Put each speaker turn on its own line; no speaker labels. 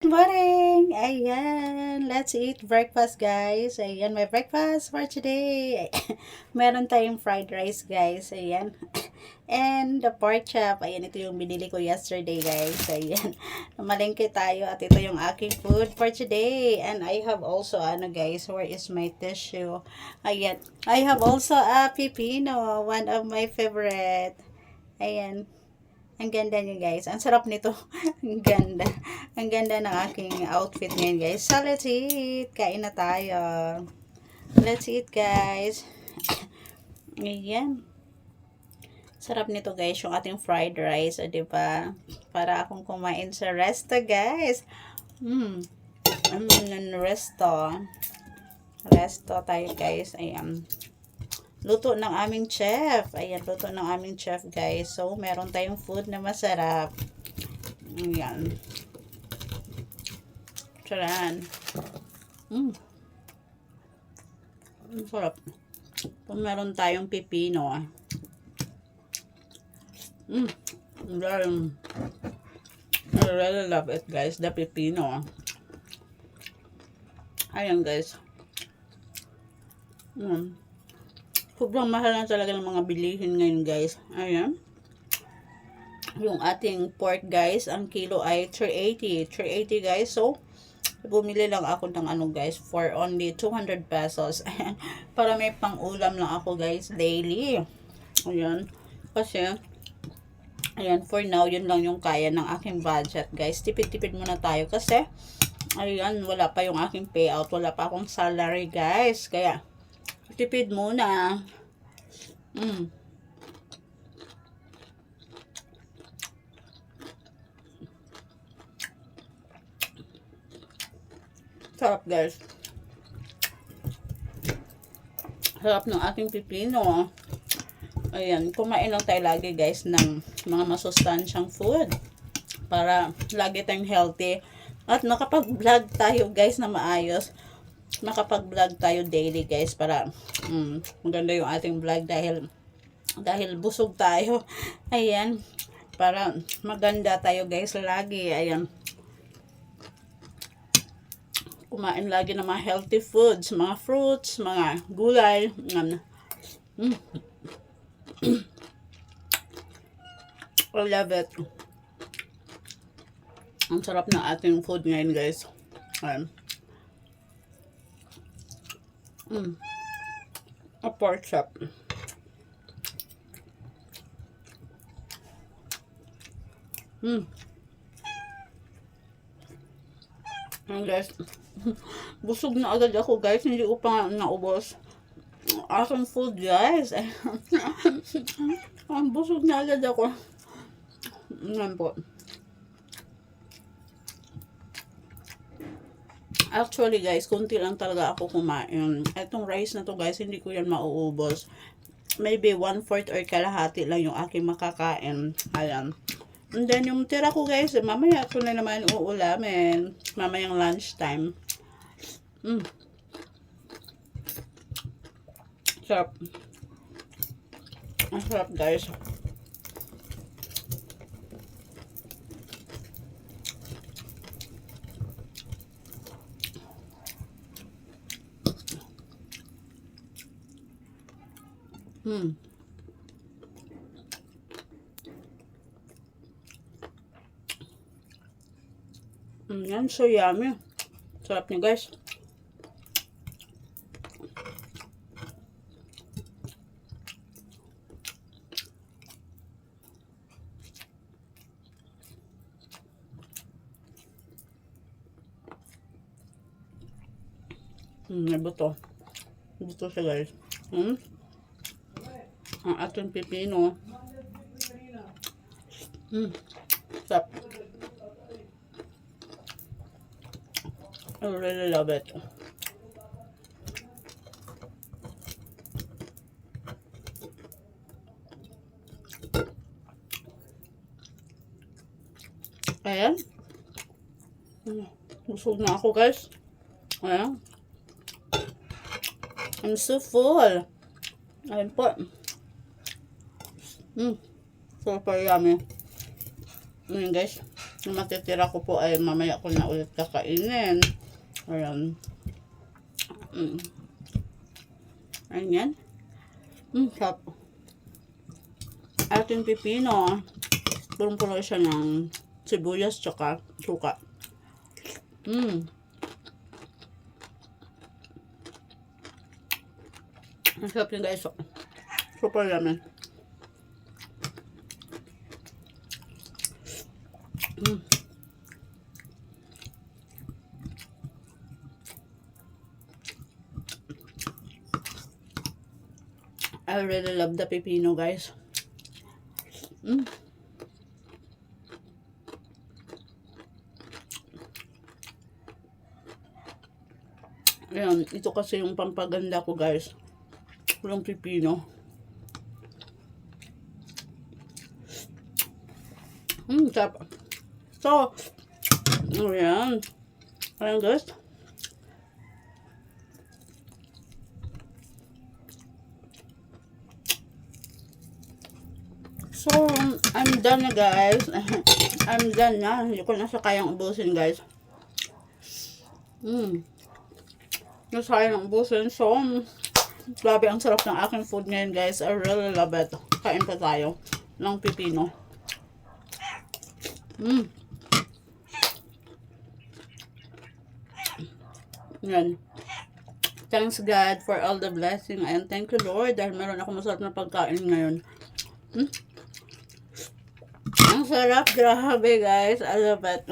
Morning! Ayan, let's eat breakfast guys. Ayan, my breakfast for today. Meron tayong fried rice guys. Ayan. And the pork chop. Ayan, ito yung binili ko yesterday guys. Ayan. Namalengke tayo at ito yung aking food for today. And I have also, guys, where is my tissue? Ayan. I have also a pipino. One of my favorite. Ayan. Ang ganda niya guys. Ang sarap nito. Ang ganda. Ang ganda ng aking outfit ngayon guys. So let's eat. Kain na tayo. Let's eat guys. Ayan. Sarap nito guys. Yung ating fried rice. O diba? Para akong kumain sa resto guys. Resto. Resto tayo guys. Ayan. Luto ng aming chef. Ayan, luto ng aming chef, guys. So, meron tayong food na masarap. Ayan. Charan. Ang sarap. Kung meron tayong pipino. I really love it, guys. The pipino. Ayan, guys. Sobrang mahal na talaga ng mga bilihin ngayon guys. Ayan. Yung ating pork guys, ang kilo ay 380. 380 guys. So, bumili lang ako ng guys for only 200 pesos. Ayan. Para may pang-ulam lang ako guys daily. Ayan. Kasi, ayan, for now, yun lang yung kaya ng aking budget guys. Tipid-tipid muna tayo kasi, ayan, wala pa yung aking payout. Wala pa akong salary guys. Kaya, tipid muna. Sarap guys. Sarap ng ating pipino. Ayan, kumain lang tayo lagi guys ng mga masustansyang food. Para lagi tayong healthy. At nakapag-vlog tayo guys na maayos. Makapag-vlog tayo daily guys para maganda yung ating vlog dahil busog tayo. Ayan, para maganda tayo guys lagi. Ayan, kumain lagi ng mga healthy foods, mga fruits, mga gulay. I love it. Ang sarap ng ating food ngayon guys. Ayan. A pork chop. Ayan guys. Busog na agad ako guys. Hindi ko pa naubos. Aking food guys. Ang busog na agad ako. Ayan po. Actually guys, kunti lang talaga ako kumain. Etong rice na to guys, hindi ko yan mauubos. Maybe 1/4 or kalahati lang yung aking makakain. Ayan. And then yung tira ko guys, mamaya ko na naman uulamin. Mamayang lunchtime. Sarap. Ang sarap guys. Yan, so yummy. Sarap niya guys. May buto. Buto siya guys. Ang ating pipino. Sarap. I really love it. Ayan. Busog na ako guys. Ayan. I'm so full. Ayan po. Super yummy. Ayan guys. Yung matitira ko po ay mamaya ko na ulit kakainin. Ayan. Ayan. Sarap. Ating pipino. Punong-puno siya ng sibuyas tsaka suka. Ang sarap yun guys. Super yummy. I really love the pipino guys. Ayan, ito kasi yung pampaganda ko guys. Yung pipino. Sarap. So, ayan. Ayan guys. So, I'm done na guys. I'm done na. Hindi ko na siya kayang ubusin guys. Sayang ubusin. So, grabe ang sarap ng aking food ngayon guys. I really love it. Kain pa tayo ng pipino. Yan. Thanks God for all the blessing. And thank you Lord dahil meron ako masarap na pagkain ngayon. Ang sarap. Grabe guys. I love it.